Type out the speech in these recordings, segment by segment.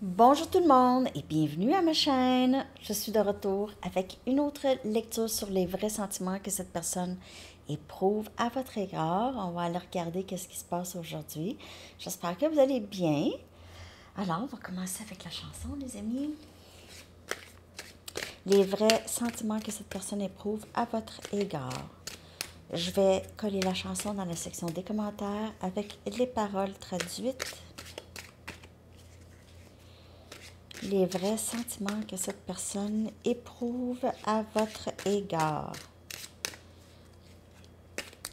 Bonjour tout le monde et bienvenue à ma chaîne. Je suis de retour avec une autre lecture sur les vrais sentiments que cette personne éprouve à votre égard. On va aller regarder qu'est-ce qui se passe aujourd'hui. J'espère que vous allez bien. Alors, on va commencer avec la chanson, les amis. Les vrais sentiments que cette personne éprouve à votre égard. Je vais coller la chanson dans la section des commentaires avec les paroles traduites. Les vrais sentiments que cette personne éprouve à votre égard.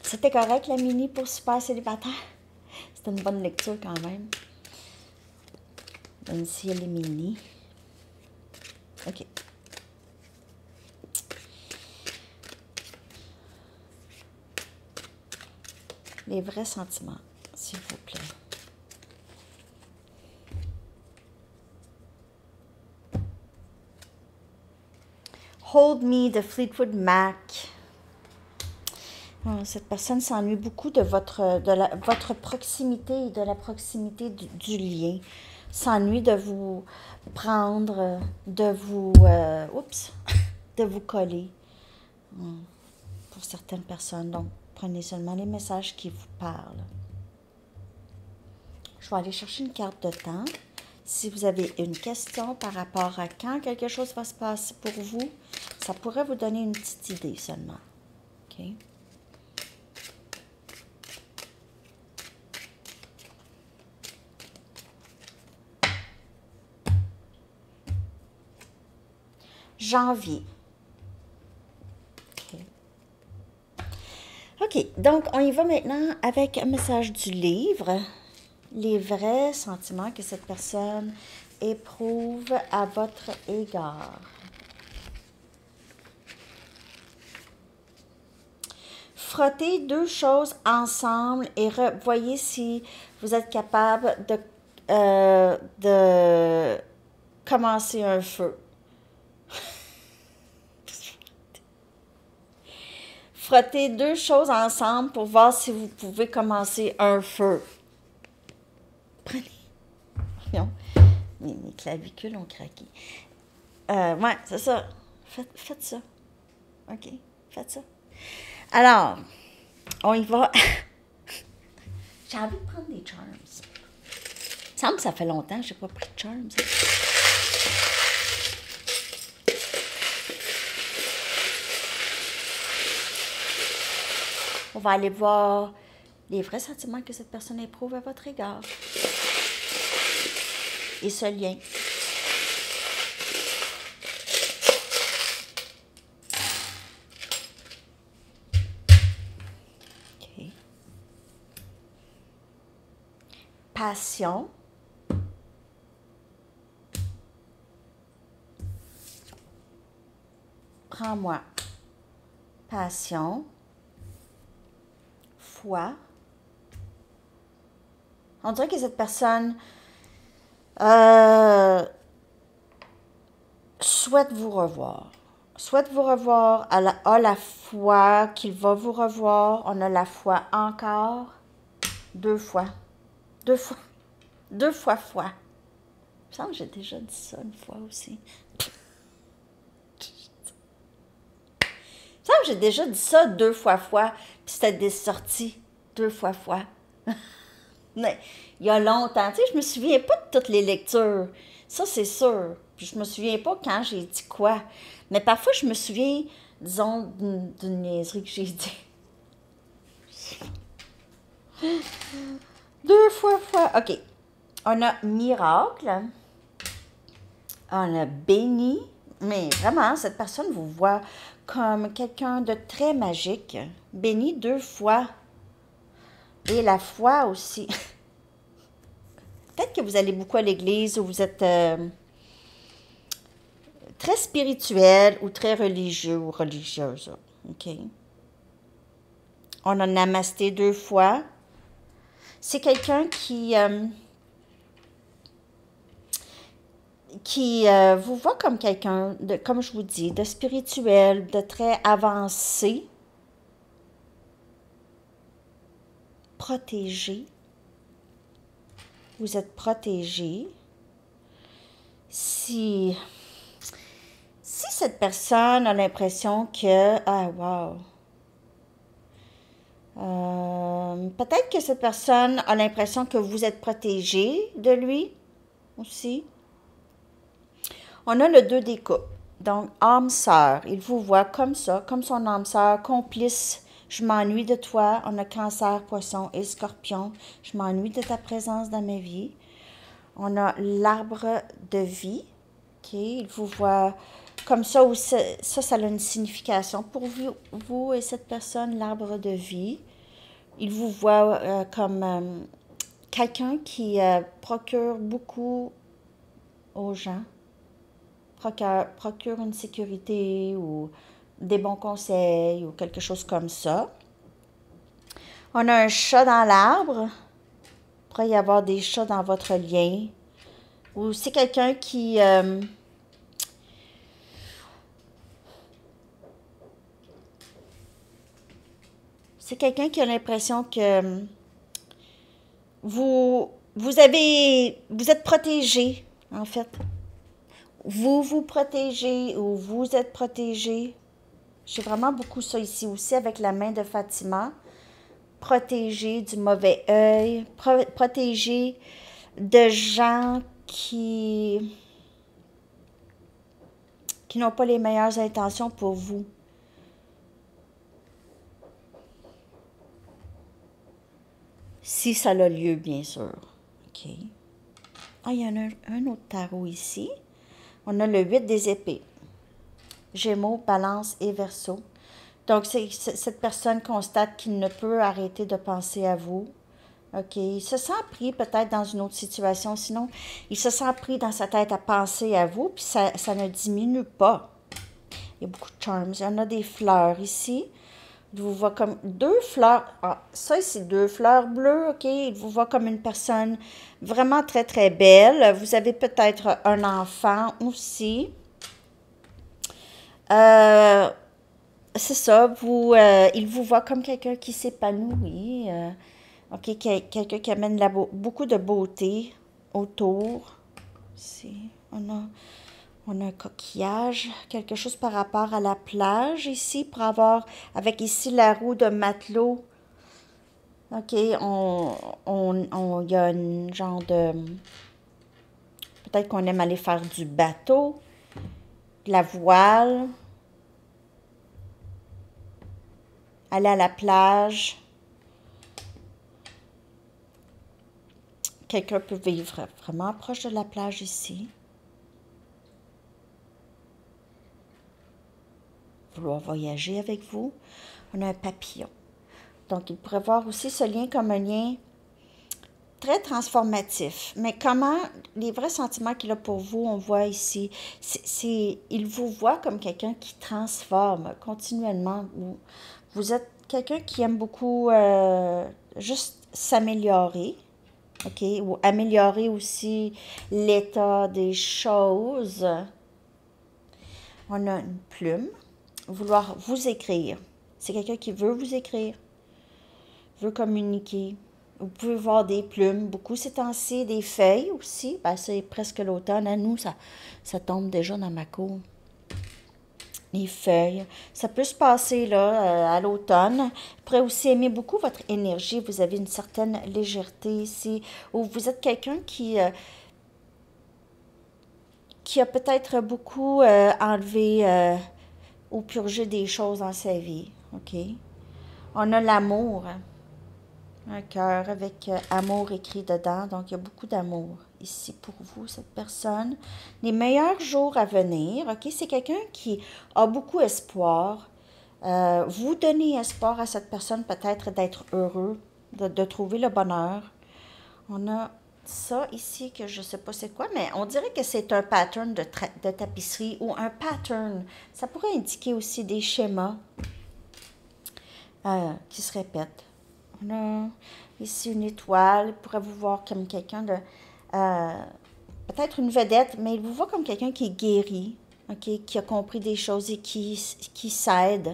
C'était correct, la mini, pour super célibataire? C'est une bonne lecture quand même. Même si elle est mini. OK. Les vrais sentiments, s'il vous plaît. Hold Me de Fleetwood Mac. Cette personne s'ennuie beaucoup de votre proximité et de la proximité du lien. S'ennuie de vous prendre, de vous, de vous coller pour certaines personnes. Donc, prenez seulement les messages qui vous parlent. Je vais aller chercher une carte de temps. Si vous avez une question par rapport à quand quelque chose va se passer pour vous, ça pourrait vous donner une petite idée seulement. OK? Janvier. OK, donc on y va maintenant avec un message du livre. Les vrais sentiments que cette personne éprouve à votre égard. Frottez deux choses ensemble et voyez si vous êtes capable de commencer un feu. Frottez deux choses ensemble pour voir si vous pouvez commencer un feu. Prenez. Non, mes clavicules ont craqué. Ouais, c'est ça. Faites ça. OK, faites ça. Alors, on y va. J'ai envie de prendre des charms. Il me semble que ça fait longtemps que je n'ai pas pris de charms. On va aller voir les vrais sentiments que cette personne éprouve à votre égard. Et ce lien. OK. Passion. Prends-moi. Passion. Foi. On dirait que cette personne souhaite vous revoir. Souhaite vous revoir, elle a la foi qu'il va vous revoir. On a la foi encore. Deux fois. Deux fois. Deux fois foi. Il me semble que j'ai déjà dit ça une fois aussi. Il me semble que j'ai déjà dit ça deux fois foi, puis c'était des sorties. Deux fois foi. Mais il y a longtemps, tu sais, je me souviens pas de toutes les lectures. Ça, c'est sûr. Puis je me souviens pas quand j'ai dit quoi. Mais parfois, je me souviens, disons, d'une niaiserie que j'ai dit. Deux fois foi. OK. On a miracle. On a béni. Mais vraiment, cette personne vous voit comme quelqu'un de très magique. Béni deux fois. Et la foi aussi. Peut-être que vous allez beaucoup à l'église ou vous êtes très spirituel ou très religieux ou religieuse. OK? On a namasté deux fois. C'est quelqu'un qui vous voit comme quelqu'un, comme je vous dis, de spirituel, de très avancé, protégé. Vous êtes protégé. si cette personne a l'impression que, ah, wow, peut-être que cette personne a l'impression que vous êtes protégé de lui aussi. On a le 2 des coupes. Donc, âme sœur, il vous voit comme ça, comme son âme sœur, complice. Je m'ennuie de toi. On a Cancer, Poisson et Scorpion. Je m'ennuie de ta présence dans ma vie. On a l'arbre de vie. OK, il vous voit comme ça, ou ça a une signification pour vous et cette personne, l'arbre de vie. Il vous voit comme quelqu'un qui procure beaucoup aux gens, procure une sécurité ou des bons conseils ou quelque chose comme ça. On a un chat dans l'arbre. Il pourrait y avoir des chats dans votre lien. Ou c'est quelqu'un qui... c'est quelqu'un qui a l'impression que vous êtes protégé, en fait. Vous vous protégez ou vous êtes protégé. J'ai vraiment beaucoup ça ici aussi avec la main de Fatima. Protégé du mauvais œil, protégé de gens qui n'ont pas les meilleures intentions pour vous. Si ça a lieu, bien sûr. OK. Ah, il y en a un autre tarot ici. On a le 8 des épées. Gémeaux, Balance et Verseau. Donc, cette personne constate qu'il ne peut arrêter de penser à vous. OK. Il se sent pris peut-être dans une autre situation. Sinon, il se sent pris dans sa tête à penser à vous, puis ça ne diminue pas. Il y a beaucoup de charms. Il y en a des fleurs ici. Il vous voit comme 2 fleurs. Ah, ça, c'est 2 fleurs bleues, OK? Il vous voit comme une personne vraiment très, très belle. Vous avez peut-être un enfant aussi. C'est ça, il vous voit comme quelqu'un qui s'épanouit. OK, quelqu'un qui amène beaucoup de beauté autour. Ici, on a un coquillage, quelque chose par rapport à la plage ici, pour avoir, avec ici la roue de matelot. OK, il y a un genre de... Peut-être qu'on aime aller faire du bateau, de la voile, aller à la plage. Quelqu'un peut vivre vraiment proche de la plage ici. Vouloir voyager avec vous. On a un papillon. Donc, il pourrait voir aussi ce lien comme un lien très transformatif. Mais comment, les vrais sentiments qu'il a pour vous, on voit ici, il vous voit comme quelqu'un qui transforme continuellement. Vous êtes quelqu'un qui aime beaucoup juste s'améliorer, OK? Ou améliorer aussi l'état des choses. On a une plume. Vouloir vous écrire. C'est quelqu'un qui veut vous écrire, veut communiquer. Vous pouvez voir des plumes, beaucoup ces temps-ci, des feuilles aussi. Ben, c'est presque l'automne. À nous, ça tombe déjà dans ma cour. Les feuilles. Ça peut se passer là, à l'automne. Vous pourrez aussi aimer beaucoup votre énergie. Vous avez une certaine légèreté ici. Ou vous êtes quelqu'un qui a peut-être beaucoup enlevé ou purgé des choses dans sa vie. OK? On a l'amour. Un cœur avec amour écrit dedans. Donc, il y a beaucoup d'amour ici pour vous, cette personne. Les meilleurs jours à venir, OK? C'est quelqu'un qui a beaucoup espoir. Vous donnez espoir à cette personne peut-être d'être heureux, de trouver le bonheur. On a ça ici que je ne sais pas c'est quoi, mais on dirait que c'est un pattern de tapisserie ou un pattern. Ça pourrait indiquer aussi des schémas qui se répètent. On a ici une étoile. Il pourrait vous voir comme quelqu'un de... peut-être une vedette, mais il vous voit comme quelqu'un qui est guéri, okay, qui a compris des choses et qui s'aide.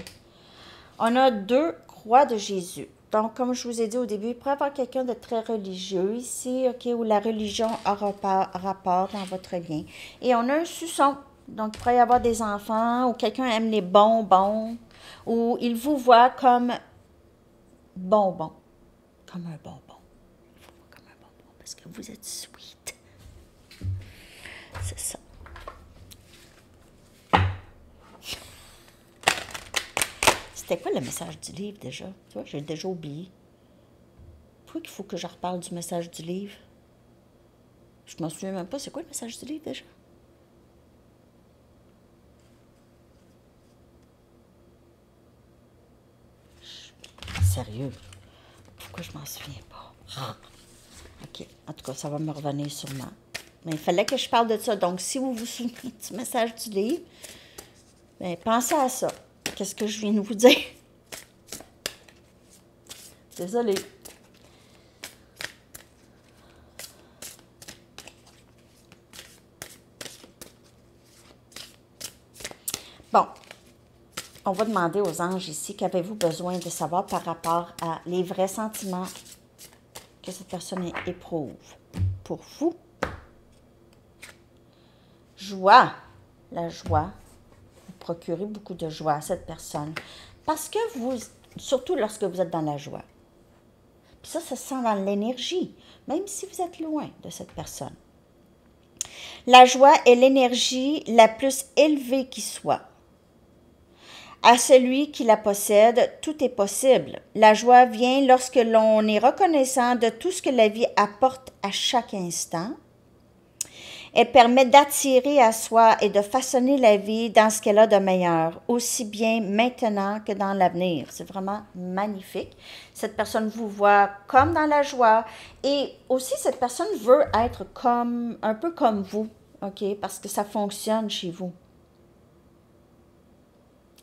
On a 2 croix de Jésus. Donc, comme je vous ai dit au début, il pourrait y avoir quelqu'un de très religieux ici, OK, où la religion a rapport dans votre lien. Et on a un soupçon. Donc, il pourrait y avoir des enfants, ou quelqu'un aime les bonbons, ou il vous voit comme bonbon. Comme un bonbon. Il vous voit comme un bonbon parce que vous êtes sweet. C'est ça. C'était quoi le message du livre déjà? Tu vois, j'ai déjà oublié. Pourquoi qu'il faut que je reparle du message du livre? Je m'en souviens même pas. C'est quoi le message du livre déjà? Sérieux? Pourquoi je m'en souviens pas? OK. En tout cas, ça va me revenir sûrement. Mais il fallait que je parle de ça. Donc, si vous vous souvenez du message du livre, bien, pensez à ça. Qu'est-ce que je viens de vous dire? Désolée. Bon, on va demander aux anges ici, qu'avez-vous besoin de savoir par rapport à les vrais sentiments que cette personne éprouve pour vous? Joie. La joie. Vous procurez beaucoup de joie à cette personne. Parce que vous, surtout lorsque vous êtes dans la joie. Puis ça se sent dans l'énergie, même si vous êtes loin de cette personne. La joie est l'énergie la plus élevée qui soit. À celui qui la possède, tout est possible. La joie vient lorsque l'on est reconnaissant de tout ce que la vie apporte à chaque instant. Elle permet d'attirer à soi et de façonner la vie dans ce qu'elle a de meilleur, aussi bien maintenant que dans l'avenir. C'est vraiment magnifique. Cette personne vous voit comme dans la joie et aussi cette personne veut être comme, un peu comme vous, OK? Parce que ça fonctionne chez vous.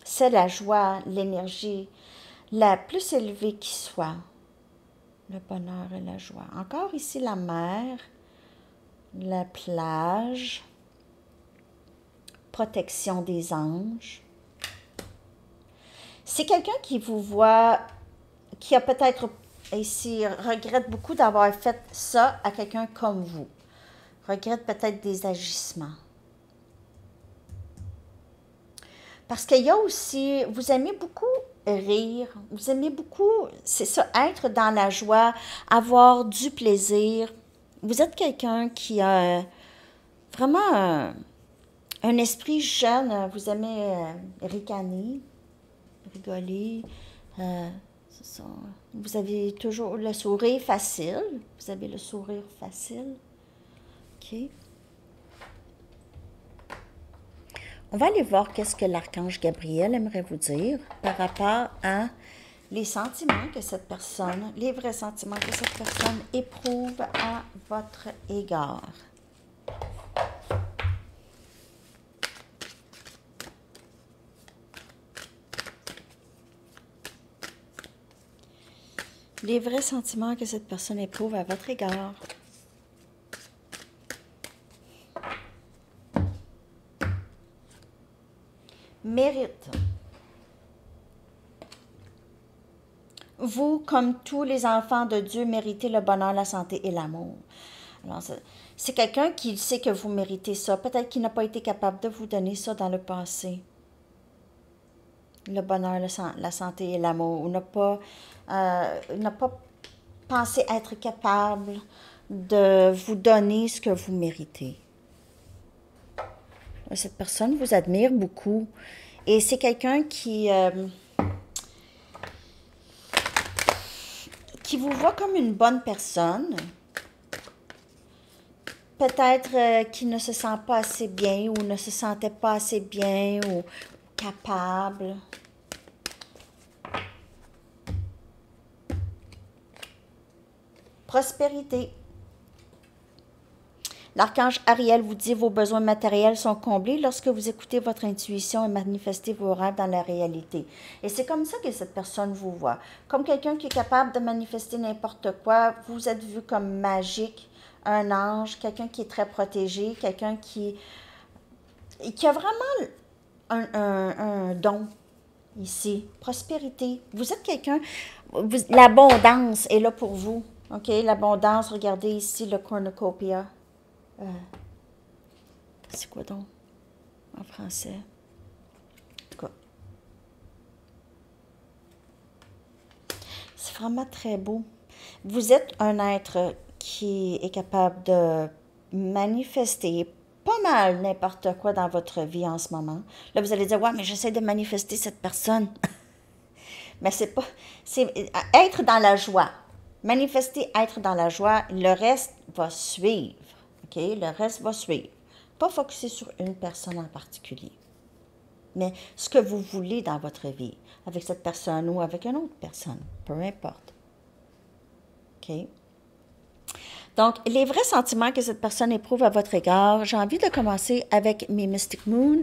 C'est la joie, l'énergie la plus élevée qui soit. Le bonheur et la joie. Encore ici, la mer, la plage, protection des anges. C'est quelqu'un qui vous voit, qui a peut-être ici, regrette beaucoup d'avoir fait ça à quelqu'un comme vous. Regrette peut-être des agissements. Parce qu'il y a aussi, vous aimez beaucoup rire, vous aimez beaucoup, c'est ça, être dans la joie, avoir du plaisir. Vous êtes quelqu'un qui a vraiment un esprit jeune, vous aimez ricaner, rigoler, c'est ça. Vous avez toujours le sourire facile, vous avez le sourire facile, OK? On va aller voir qu'est-ce que l'archange Gabriel aimerait vous dire par rapport à les sentiments que cette personne, les vrais sentiments que cette personne éprouve à votre égard. Les vrais sentiments que cette personne éprouve à votre égard. Mérite. Vous, comme tous les enfants de Dieu, méritez le bonheur, la santé et l'amour. Alors, c'est quelqu'un qui sait que vous méritez ça. Peut-être qu'il n'a pas été capable de vous donner ça dans le passé. Le bonheur, la santé et l'amour. Ou n'a pas pensé être capable de vous donner ce que vous méritez. Cette personne vous admire beaucoup. Et c'est quelqu'un qui vous voit comme une bonne personne. Peut-être qui ne se sent pas assez bien ou ne se sentait pas assez bien ou capable. Prospérité. L'archange Ariel vous dit vos besoins matériels sont comblés lorsque vous écoutez votre intuition et manifestez vos rêves dans la réalité. Et c'est comme ça que cette personne vous voit. Comme quelqu'un qui est capable de manifester n'importe quoi, vous êtes vu comme magique, un ange, quelqu'un qui est très protégé, quelqu'un qui a vraiment un don. Ici, prospérité. Vous êtes quelqu'un, l'abondance est là pour vous. OK? L'abondance, regardez ici le cornucopia. C'est quoi donc en français? En tout cas, c'est vraiment très beau. Vous êtes un être qui est capable de manifester pas mal n'importe quoi dans votre vie en ce moment. Là, vous allez dire, ouais, mais j'essaie de manifester cette personne. Mais c'est pas. C'est être dans la joie. Manifester, être dans la joie, le reste va suivre. OK? Le reste va suivre. Pas focuser sur une personne en particulier. Mais ce que vous voulez dans votre vie, avec cette personne ou avec une autre personne, peu importe. OK? Donc, les vrais sentiments que cette personne éprouve à votre égard, j'ai envie de commencer avec mes Mystic Moon.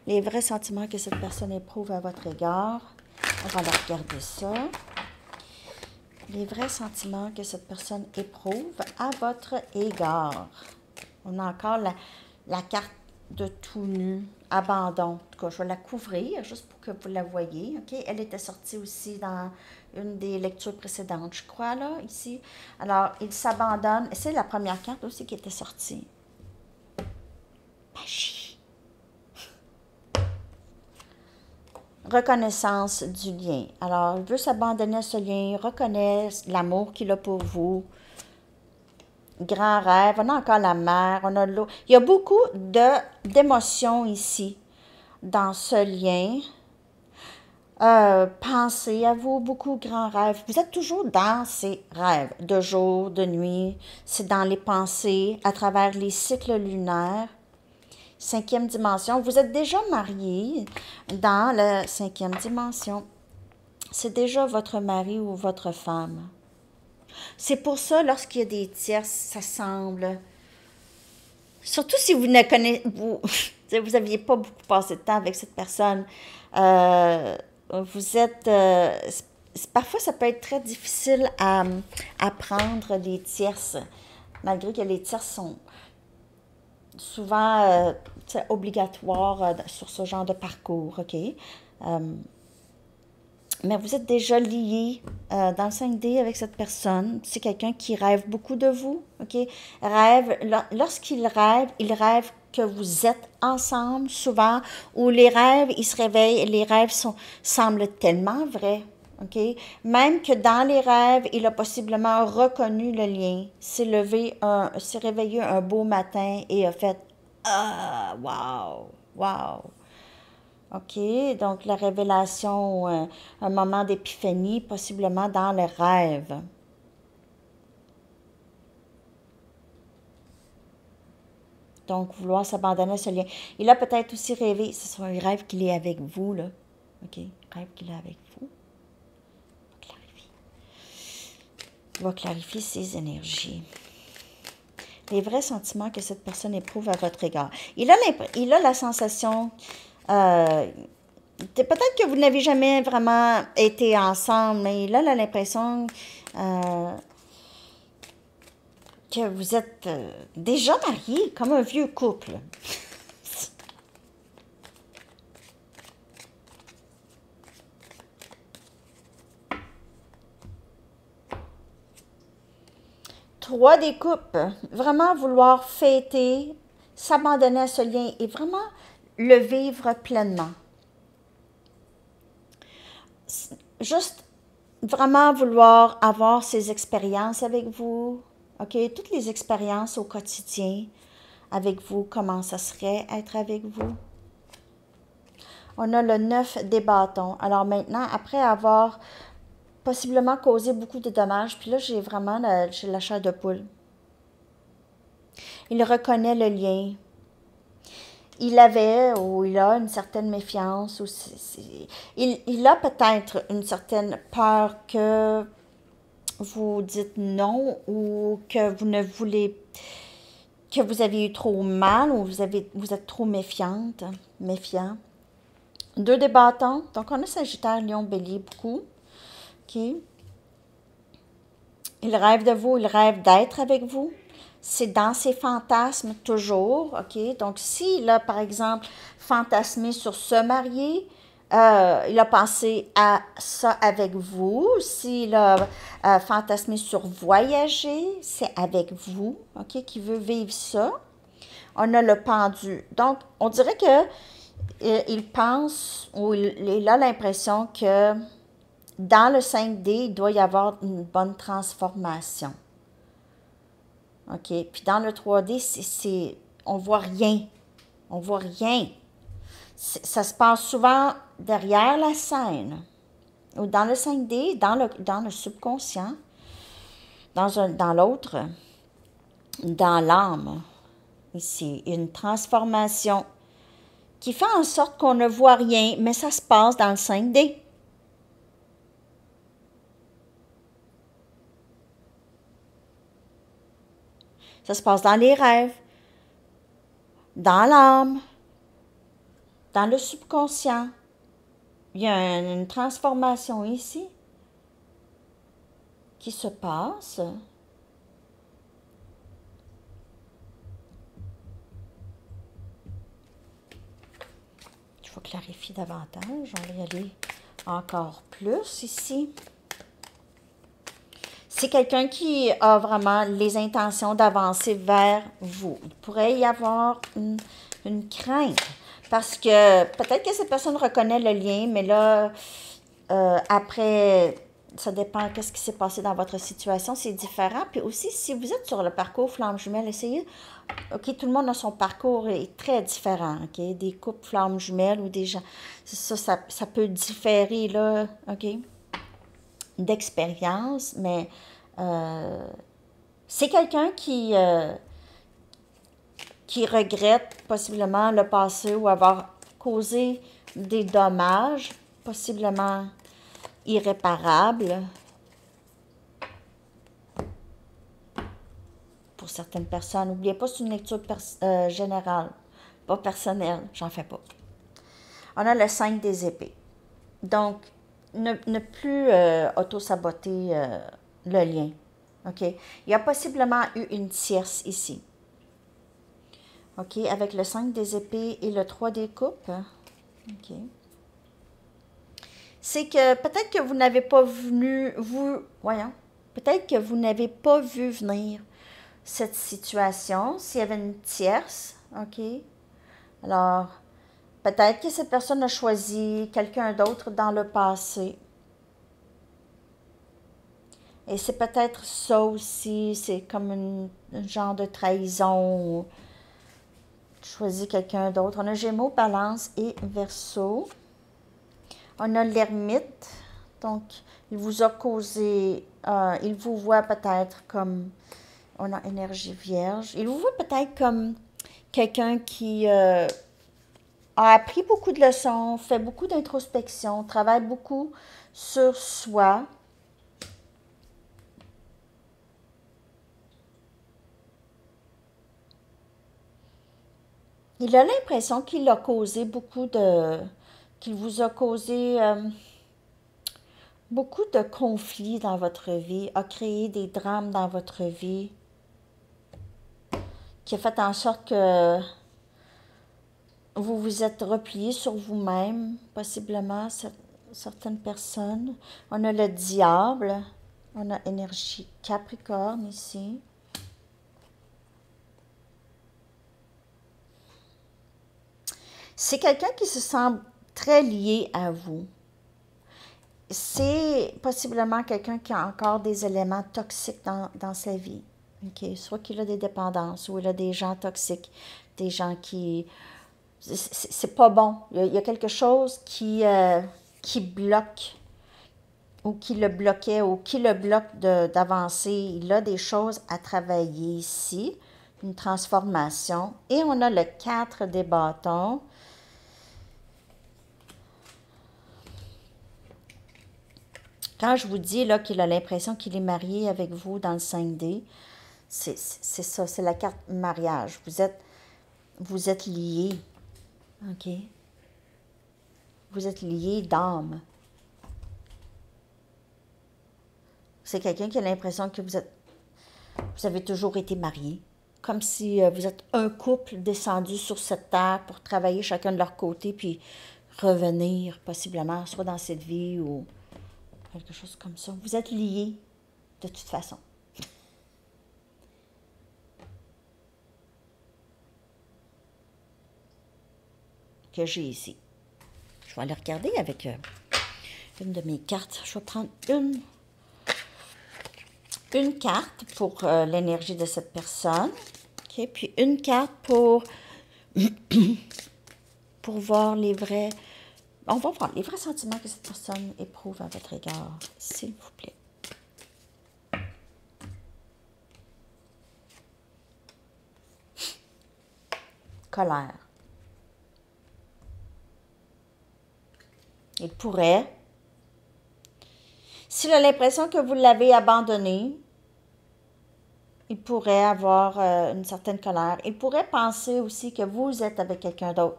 Les vrais sentiments que cette personne éprouve à votre égard. On va regarder ça. Les vrais sentiments que cette personne éprouve à votre égard. On a encore la carte de tout nu, abandon. En tout cas, je vais la couvrir juste pour que vous la voyez. OK? Elle était sortie aussi dans une des lectures précédentes, je crois, là, ici. Alors, il s'abandonne. C'est la première carte aussi qui était sortie. Magie. Reconnaissance du lien. Alors, il veut s'abandonner à ce lien, il reconnaît l'amour qu'il a pour vous. Grand rêve, on a encore la mer, on a l'eau. Il y a beaucoup d'émotions ici, dans ce lien. Pensez à vous, beaucoup grand rêve. Vous êtes toujours dans ces rêves, de jour, de nuit. C'est dans les pensées, à travers les cycles lunaires. 5e dimension. Vous êtes déjà marié dans la 5e dimension. C'est déjà votre mari ou votre femme. C'est pour ça, lorsqu'il y a des tierces, ça semble... Surtout si vous ne connaissez... Vous n'aviez pas beaucoup passé de temps avec cette personne. Vous êtes... parfois, ça peut être très difficile à prendre les tierces, malgré que les tierces sont souvent obligatoires sur ce genre de parcours, OK? Mais vous êtes déjà lié dans le 5D avec cette personne. C'est quelqu'un qui rêve beaucoup de vous, OK? Lorsqu'il rêve, il rêve que vous êtes ensemble souvent, ou les rêves, ils se réveillent, les rêves semblent tellement vrais, OK? Même que dans les rêves, il a possiblement reconnu le lien, s'est réveillé un beau matin et a fait « Ah, wow, wow! » OK, donc la révélation, un moment d'épiphanie, possiblement dans le rêve. Donc, vouloir s'abandonner à ce lien. Il a peut-être aussi rêvé, ce sont un rêve qu'il est avec vous, là. OK, rêve qu'il est avec vous. Il va clarifier ses énergies. Les vrais sentiments que cette personne éprouve à votre égard. Il a la sensation... peut-être que vous n'avez jamais vraiment été ensemble, mais là, il a l'impression que vous êtes déjà mariés, comme un vieux couple. Trois des coupes, vraiment vouloir fêter, s'abandonner à ce lien et vraiment le vivre pleinement. Juste vraiment vouloir avoir ces expériences avec vous, OK? Toutes les expériences au quotidien avec vous, comment ça serait être avec vous. On a le 9 des bâtons. Alors maintenant, après avoir possiblement causé beaucoup de dommages, puis là, j'ai vraiment la chair de poule. Il reconnaît le lien. Il avait ou il a une certaine méfiance. Ou il a peut-être une certaine peur que vous dites non ou que vous ne voulez, que vous avez eu trop mal ou vous êtes trop méfiant. 2 des bâtons. Donc, on a Sagittaire, Lion, Bélier, beaucoup. OK. Il rêve de vous, il rêve d'être avec vous. c'est dans ses fantasmes toujours, OK? Donc, s'il a, par exemple, fantasmé sur se marier, il a pensé à ça avec vous. S'il a fantasmé sur voyager, c'est avec vous, OK, qui veut vivre ça. On a le pendu. Donc, on dirait que il pense ou il a l'impression que dans le 5D, il doit y avoir une bonne transformation. OK? Puis dans le 3D, on voit rien. On voit rien. Ça se passe souvent derrière la scène. Ou dans le 5D, dans le subconscient, dans l'autre, dans l'âme. Ici, une transformation qui fait en sorte qu'on ne voit rien, mais ça se passe dans le 5D. Ça se passe dans les rêves, dans l'âme, dans le subconscient. Il y a une transformation ici qui se passe. Il faut clarifier davantage. On va y aller encore plus ici. C'est quelqu'un qui a vraiment les intentions d'avancer vers vous. Il pourrait y avoir une crainte. Parce que peut-être que cette personne reconnaît le lien, mais là, après, ça dépend de ce qui s'est passé dans votre situation, c'est différent. Puis aussi, si vous êtes sur le parcours flamme jumelle, essayez, OK, tout le monde a son parcours est très différent, OK? Des couples flammes jumelles ou des gens, ça peut différer, là, OK? D'expérience, mais c'est quelqu'un qui regrette possiblement le passé ou avoir causé des dommages, possiblement irréparables pour certaines personnes. N'oubliez pas, c'est une lecture générale, pas personnelle, j'en fais pas. On a le 5 des épées. Donc, ne plus auto-saboter le lien. OK? Il y a possiblement eu une tierce ici. OK? Avec le 5 des épées et le 3 des coupes. OK? C'est que peut-être que vous n'avez pas peut-être que vous n'avez pas vu venir cette situation, s'il y avait une tierce, OK? Alors, peut-être que cette personne a choisi quelqu'un d'autre dans le passé. Et c'est peut-être ça aussi, c'est comme un genre de trahison, ou choisir quelqu'un d'autre. On a Gémeaux, Balance et Verseau. On a l'ermite, donc il vous a causé, il vous voit peut-être comme, on a énergie vierge, il vous voit peut-être comme quelqu'un qui a appris beaucoup de leçons, fait beaucoup d'introspection, travaille beaucoup sur soi. Il a l'impression qu'il a causé qu'il vous a causé beaucoup de conflits dans votre vie, a créé des drames dans votre vie, qui a fait en sorte que vous vous êtes replié sur vous-même, possiblement certaines personnes. On a le diable, on a énergie Capricorne ici. C'est quelqu'un qui se sent très lié à vous. C'est possiblement quelqu'un qui a encore des éléments toxiques dans sa vie. Okay? Soit qu'il a des dépendances ou il a des gens toxiques, des gens qui... C'est pas bon. Il y a quelque chose qui bloque ou qui le bloquait ou qui le bloque d'avancer. Il a des choses à travailler ici, une transformation. Et on a le 4 des bâtons. Quand je vous dis là qu'il a l'impression qu'il est marié avec vous dans le 5D, c'est ça, c'est la carte mariage. Vous êtes liés, OK? Vous êtes liés d'âme. C'est quelqu'un qui a l'impression que vous avez toujours été mariés, comme si vous êtes un couple descendu sur cette terre pour travailler chacun de leur côté, puis revenir possiblement, soit dans cette vie ou quelque chose comme ça. Vous êtes liés de toute façon. Que j'ai ici. Je vais aller regarder avec une de mes cartes. Je vais prendre une carte pour l'énergie de cette personne. OK, puis une carte pour voir les vrais... On va voir les vrais sentiments que cette personne éprouve à votre égard, s'il vous plaît. Colère. Il pourrait, s'il a l'impression que vous l'avez abandonné, il pourrait avoir une certaine colère. Il pourrait penser aussi que vous êtes avec quelqu'un d'autre,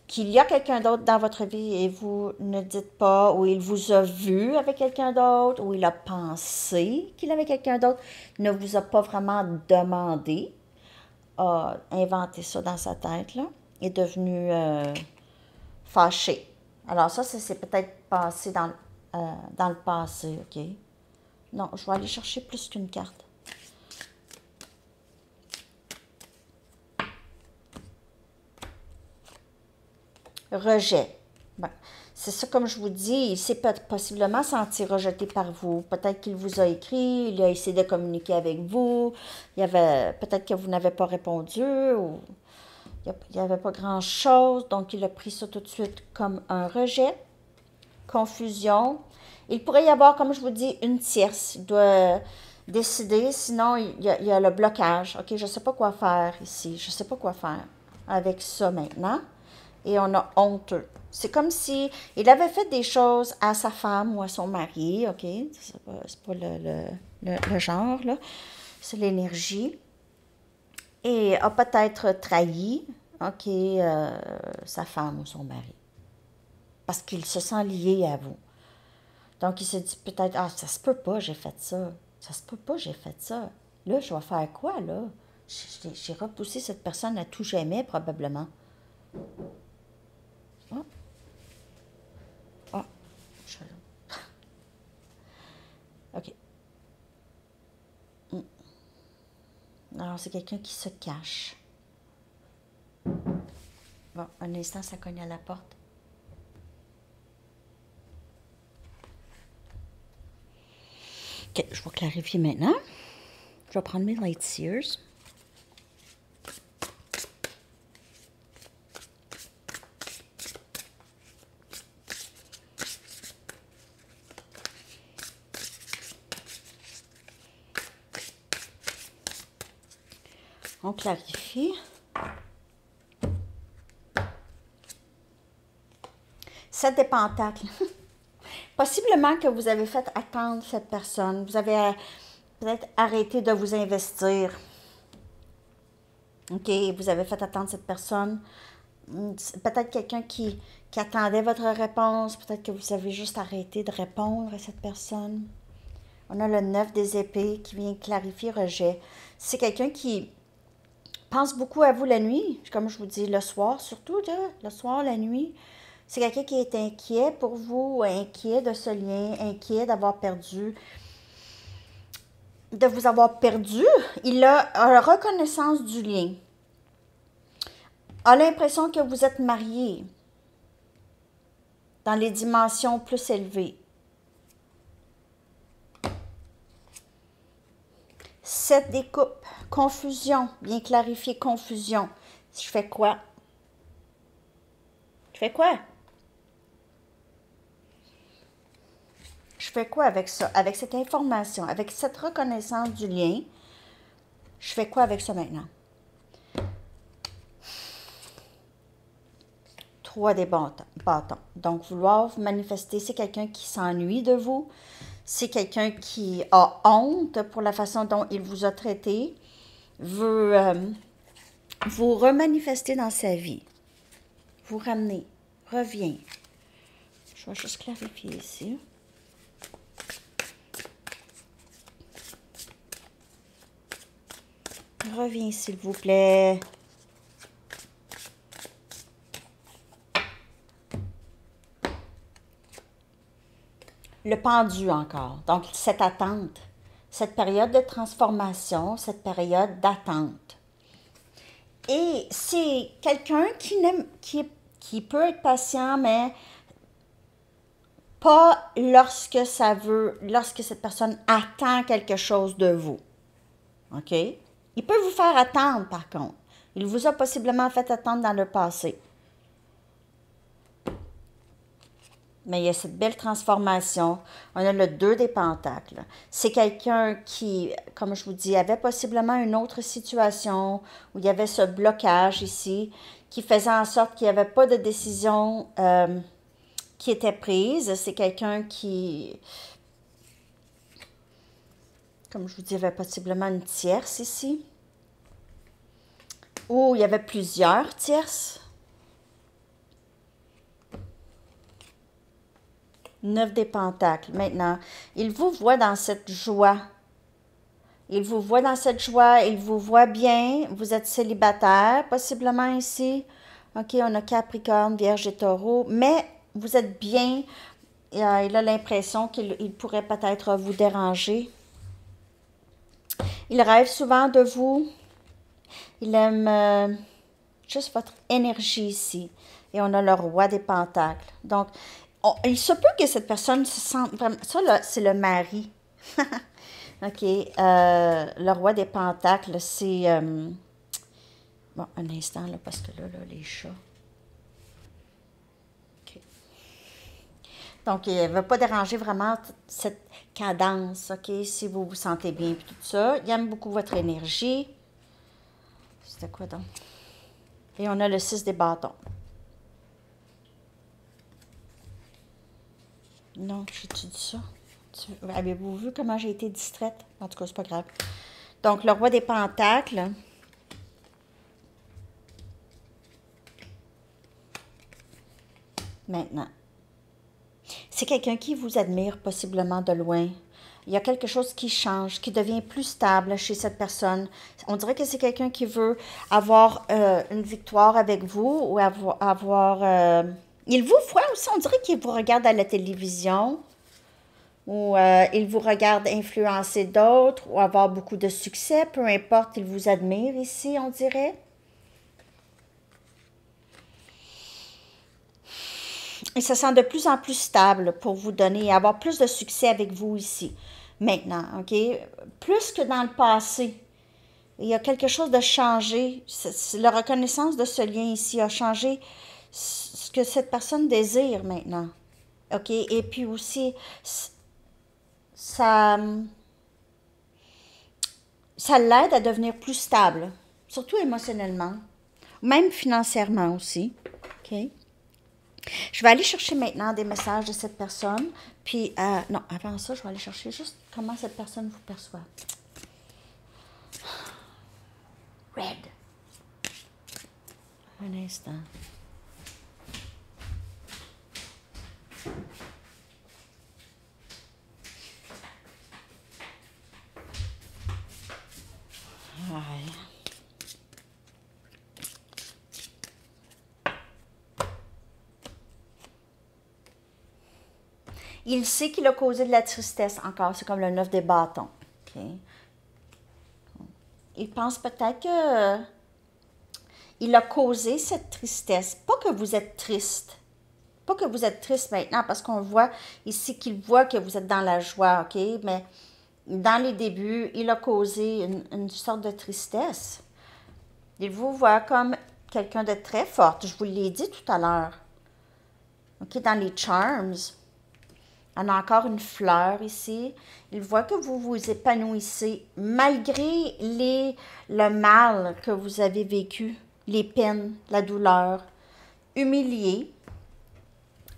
qu'il y a quelqu'un d'autre dans votre vie et vous ne dites pas, ou il vous a vu avec quelqu'un d'autre, ou il a pensé qu'il avait quelqu'un d'autre, ne vous a pas vraiment demandé, a inventé ça dans sa tête, là, est devenu fâché. Alors ça c'est peut-être passé dans le passé, OK? Non, je vais aller chercher plus qu'une carte. Rejet. Ben, c'est ça, comme je vous dis, il s'est possiblement senti rejeté par vous. Peut-être qu'il vous a écrit, il a essayé de communiquer avec vous, peut-être que vous n'avez pas répondu, ou il n'y avait pas grand-chose, donc il a pris ça tout de suite comme un rejet, confusion. Il pourrait y avoir, comme je vous dis, une tierce. Il doit décider, sinon il y a le blocage. OK, je ne sais pas quoi faire ici, je ne sais pas quoi faire avec ça maintenant. Et on a honteux. C'est comme si il avait fait des choses à sa femme ou à son mari, OK? C'est pas le genre, là. C'est l'énergie. Et a peut-être trahi, OK, sa femme ou son mari. Parce qu'il se sent lié à vous. Donc, il se dit peut-être, ah, ça se peut pas, j'ai fait ça. Ça se peut pas, j'ai fait ça. Là, je vais faire quoi, là? J'ai repoussé cette personne à tout jamais, probablement. Oh. Oh. OK. Alors, c'est quelqu'un qui se cache. Bon, un instant, ça cogne à la porte. OK, je vais clarifier maintenant. Je vais prendre mes light seers. On clarifie. 7 de pentacles. Possiblement que vous avez fait attendre cette personne. Vous avez peut-être arrêté de vous investir. OK, vous avez fait attendre cette personne. Peut-être quelqu'un qui attendait votre réponse. Peut-être que vous avez juste arrêté de répondre à cette personne. On a le 9 des épées qui vient clarifier rejet. C'est quelqu'un qui pense beaucoup à vous la nuit, comme je vous dis, le soir, surtout le soir, la nuit. C'est quelqu'un qui est inquiet pour vous, inquiet de ce lien, inquiet d'avoir perdu, de vous avoir perdu. Il a la reconnaissance du lien. A l'impression que vous êtes marié dans les dimensions plus élevées. 7 des coupes, confusion, bien clarifié, confusion. Je fais quoi? Je fais quoi? Je fais quoi avec ça? Avec cette information, avec cette reconnaissance du lien, je fais quoi avec ça maintenant? 3 des bâtons. Donc, vouloir vous manifester, c'est quelqu'un qui s'ennuie de vous. C'est quelqu'un qui a honte pour la façon dont il vous a traité, veut vous remanifester dans sa vie, vous ramener, revient. Je vais juste clarifier ici. Reviens, s'il vous plaît. Le pendu encore. Donc, cette attente, cette période de transformation, cette période d'attente. Et c'est quelqu'un qui peut être patient, mais pas lorsque cette personne attend quelque chose de vous. OK? Il peut vous faire attendre, par contre. Il vous a possiblement fait attendre dans le passé. Mais il y a cette belle transformation. On a le 2 des pentacles. C'est quelqu'un qui, comme je vous dis, avait possiblement une autre situation où il y avait ce blocage ici qui faisait en sorte qu'il n'y avait pas de décision qui était prise. C'est quelqu'un qui, comme je vous dis, il y avait possiblement une tierce ici. Ou il y avait plusieurs tierces. 9 des pentacles. Maintenant, il vous voit dans cette joie. Il vous voit dans cette joie. Il vous voit bien. Vous êtes célibataire, possiblement ici. OK, on a Capricorne, Vierge et Taureau. Mais vous êtes bien. Il a l'impression qu'il pourrait peut-être vous déranger. Il rêve souvent de vous. Il aime juste votre énergie ici. Et on a le Roi des pentacles. Donc, il se peut que cette personne se sente vraiment... Ça, là, c'est le mari. OK. Le Roi des pentacles, c'est... bon, un instant, là, parce que là, les chats. OK. Donc, il ne va pas déranger vraiment cette cadence, OK, si vous vous sentez bien et tout ça. Il aime beaucoup votre énergie. C'était quoi donc? Et on a le 6 des bâtons. Non, j'ai-tu dit ça? Avez-vous vu comment j'ai été distraite? En tout cas, c'est pas grave. Donc, le Roi des pentacles. Maintenant. C'est quelqu'un qui vous admire possiblement de loin. Il y a quelque chose qui change, qui devient plus stable chez cette personne. On dirait que c'est quelqu'un qui veut avoir une victoire avec vous ou avoir il vous voit aussi, on dirait qu'il vous regarde à la télévision ou il vous regarde influencer d'autres ou avoir beaucoup de succès, peu importe, il vous admire ici, on dirait. Il se sent de plus en plus stable pour vous donner et avoir plus de succès avec vous ici, maintenant, OK? Plus que dans le passé. Il y a quelque chose de changé. La reconnaissance de ce lien ici a changé ce que cette personne désire maintenant. OK? Et puis aussi, ça l'aide à devenir plus stable, surtout émotionnellement, même financièrement aussi. OK? Je vais aller chercher maintenant des messages de cette personne. Puis, non, avant ça, je vais aller chercher juste comment cette personne vous perçoit. Red. Un instant. Ouais. Il sait qu'il a causé de la tristesse encore. C'est comme le 9 des bâtons. Okay. Il pense peut-être que il a causé cette tristesse. Pas que vous êtes triste. Pas que vous êtes triste maintenant, parce qu'on voit ici qu'il voit que vous êtes dans la joie, OK? Mais dans les débuts, il a causé une sorte de tristesse. Il vous voit comme quelqu'un de très fort. Je vous l'ai dit tout à l'heure. OK? Dans les charms, on a encore une fleur ici. Il voit que vous vous épanouissez malgré le mal que vous avez vécu, les peines, la douleur, humilié.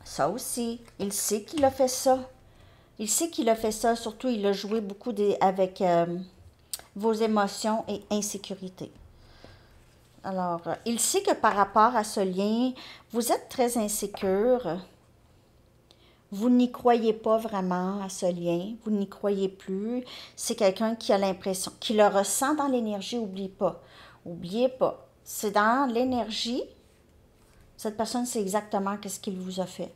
Ça aussi, il sait qu'il a fait ça. Il sait qu'il a fait ça, surtout il a joué beaucoup avec vos émotions et insécurité. Alors, il sait que par rapport à ce lien, vous êtes très insécure. Vous n'y croyez pas vraiment à ce lien, vous n'y croyez plus. C'est quelqu'un qui a l'impression, qui le ressent dans l'énergie, oublie pas. Oubliez pas. C'est dans l'énergie, cette personne sait exactement qu'est-ce qu'il vous a fait.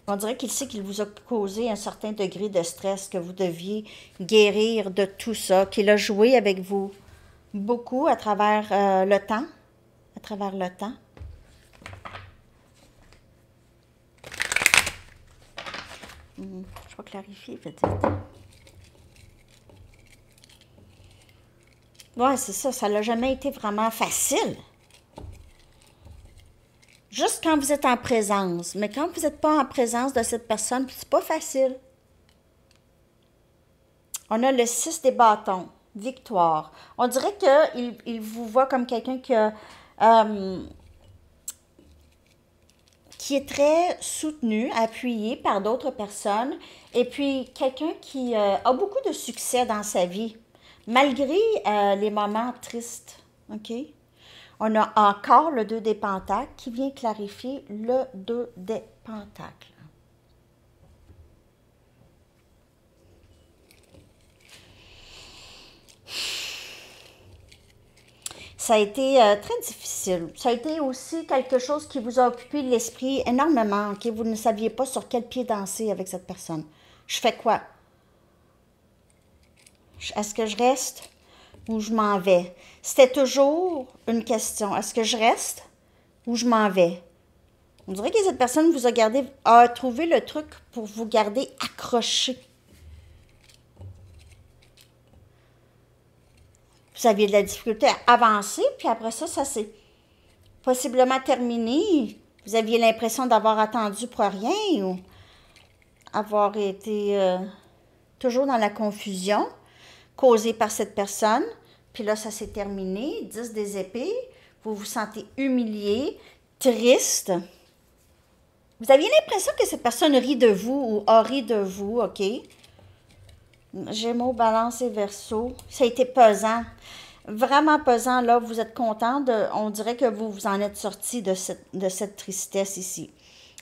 On dirait qu'il sait qu'il vous a causé un certain degré de stress, que vous deviez guérir de tout ça, qu'il a joué avec vous beaucoup à travers le temps. À travers le temps. Je vais clarifier peut-être. Ouais, c'est ça, ça n'a jamais été vraiment facile. Juste quand vous êtes en présence. Mais quand vous n'êtes pas en présence de cette personne, c'est pas facile. On a le 6 des bâtons. Victoire. On dirait qu'il vous voit comme quelqu'un qui est très soutenu, appuyé par d'autres personnes. Et puis, quelqu'un qui a beaucoup de succès dans sa vie, malgré les moments tristes. OK? On a encore le 2 des pentacles qui vient clarifier le 2 des pentacles. Ça a été très difficile. Ça a été aussi quelque chose qui vous a occupé l'esprit énormément. OK? Vous ne saviez pas sur quel pied danser avec cette personne. Je fais quoi? Est-ce que je reste ou je m'en vais? C'était toujours une question. Est-ce que je reste ou je m'en vais? On dirait que cette personne vous a trouvé le truc pour vous garder accroché. Vous aviez de la difficulté à avancer, puis après ça, ça s'est possiblement terminé. Vous aviez l'impression d'avoir attendu pour rien ou avoir été toujours dans la confusion causée par cette personne. Puis là, ça s'est terminé. 10 des épées. Vous vous sentez humilié, triste. Vous aviez l'impression que cette personne rit de vous ou a ri de vous, OK? Gémeaux, Balance et Verseau. Ça a été pesant. Vraiment pesant, là. Vous êtes content. On dirait que vous vous en êtes sorti de cette tristesse ici.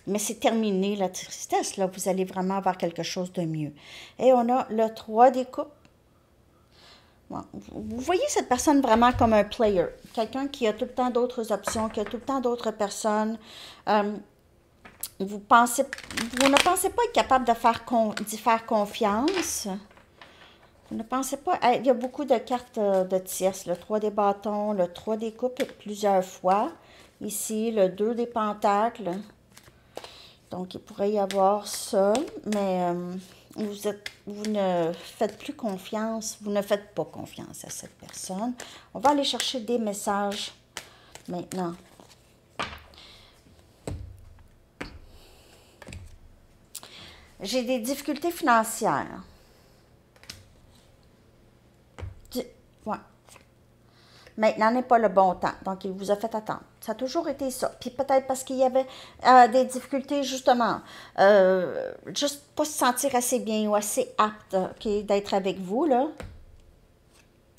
Mais c'est terminé, la tristesse, là. Vous allez vraiment avoir quelque chose de mieux. Et on a le 3 des coupes. Bon, vous voyez cette personne vraiment comme un player. Quelqu'un qui a tout le temps d'autres options, qui a tout le temps d'autres personnes. Vous ne pensez pas être capable d'y faire confiance. Vous ne pensez pas... Il y a beaucoup de cartes de tierces. Le 3 des bâtons, le 3 des coupes plusieurs fois. Ici, le 2 des pentacles. Donc, il pourrait y avoir ça. Mais vous ne faites plus confiance. Vous ne faites pas confiance à cette personne. On va aller chercher des messages maintenant. J'ai des difficultés financières. Ouais. Maintenant n'est pas le bon temps. Donc, il vous a fait attendre. Ça a toujours été ça. Puis peut-être parce qu'il y avait des difficultés, justement. Juste pas se sentir assez bien ou assez apte, OK, d'être avec vous, là.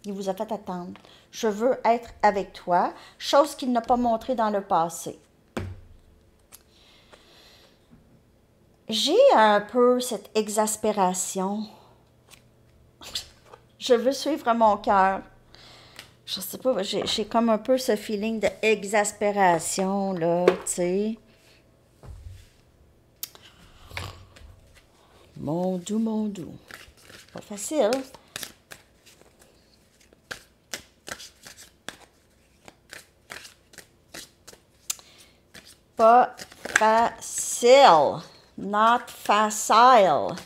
Il vous a fait attendre. Je veux être avec toi. Chose qu'il n'a pas montré dans le passé. J'ai un peu cette exaspération. Je veux suivre mon cœur. Je sais pas, j'ai comme un peu ce feeling d'exaspération, là, tu sais. Mon doux, mon doux. Pas facile. Pas facile. Not facile.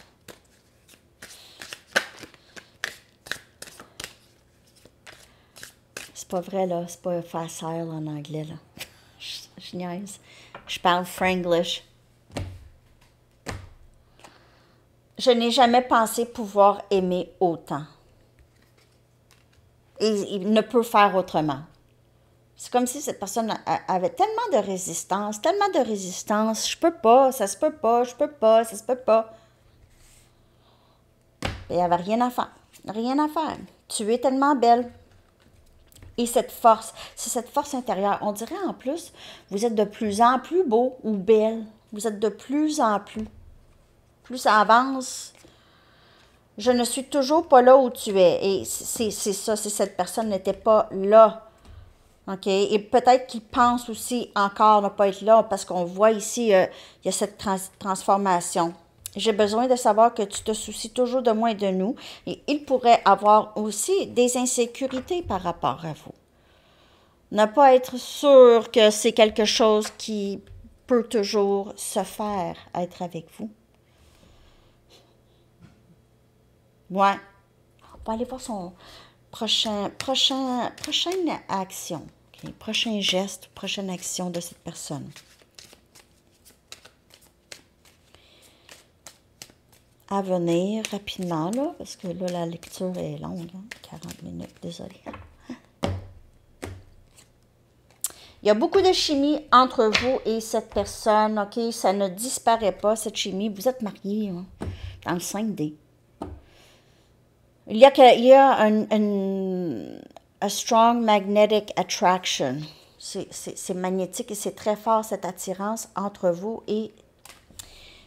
C'est pas vrai, là. C'est pas facile en anglais, là. Je niaise. Je parle franglish. Je n'ai jamais pensé pouvoir aimer autant. Et il ne peut faire autrement. C'est comme si cette personne avait tellement de résistance, tellement de résistance. Je peux pas, ça se peut pas, je peux pas, ça se peut pas. Et il n'y avait rien à faire. Rien à faire. Tu es tellement belle. Et cette force, c'est cette force intérieure. On dirait en plus, vous êtes de plus en plus beau ou belle. Vous êtes de plus en plus. Plus ça avance, je ne suis toujours pas là où tu es. Et c'est ça, si cette personne n'était pas là. OK? Et peut-être qu'il pense aussi encore ne pas être là parce qu'on voit ici, il y a cette transformation. J'ai besoin de savoir que tu te soucies toujours de moi et de nous. Et il pourrait avoir aussi des insécurités par rapport à vous. Ne pas être sûr que c'est quelque chose qui peut toujours se faire, être avec vous. Ouais. On va aller voir son prochaine action. Okay. Prochain geste, prochaine action de cette personne. À venir rapidement, là, parce que là, la lecture est longue. Hein? 40 minutes, désolé. Il y a beaucoup de chimie entre vous et cette personne, OK? Ça ne disparaît pas, cette chimie. Vous êtes mariés, hein? Dans le 5D. Il y a a strong magnetic attraction. C'est magnétique et c'est très fort, cette attirance entre vous et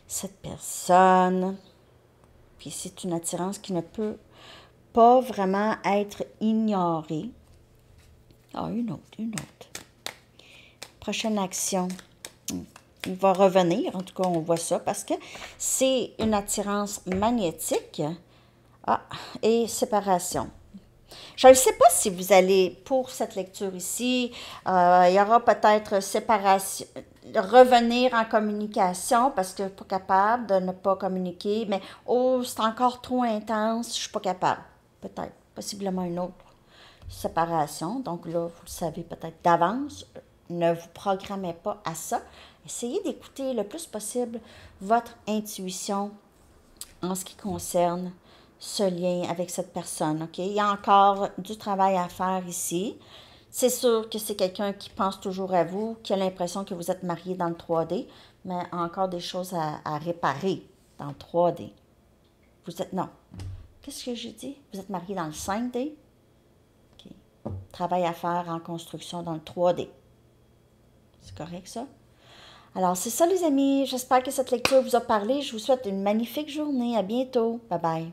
cette personne. Puis c'est une attirance qui ne peut pas vraiment être ignorée. Ah, une autre. Prochaine action. Il va revenir, en tout cas, on voit ça, parce que c'est une attirance magnétique. Ah, et séparation. Je ne sais pas si vous allez, pour cette lecture ici, il y aura peut-être séparation, revenir en communication parce que je ne suis pas capable de ne pas communiquer, mais oh, c'est encore trop intense, je ne suis pas capable. Peut-être, possiblement une autre séparation. Donc là, vous le savez peut-être d'avance, ne vous programmez pas à ça. Essayez d'écouter le plus possible votre intuition en ce qui concerne ce lien avec cette personne, OK? Il y a encore du travail à faire ici. C'est sûr que c'est quelqu'un qui pense toujours à vous, qui a l'impression que vous êtes marié dans le 3D, mais encore des choses à réparer dans le 3D. Vous êtes, non. Qu'est-ce que j'ai dit? Vous êtes marié dans le 5D? OK. Travail à faire en construction dans le 3D. C'est correct, ça? Alors, c'est ça, les amis. J'espère que cette lecture vous a parlé. Je vous souhaite une magnifique journée. À bientôt. Bye bye.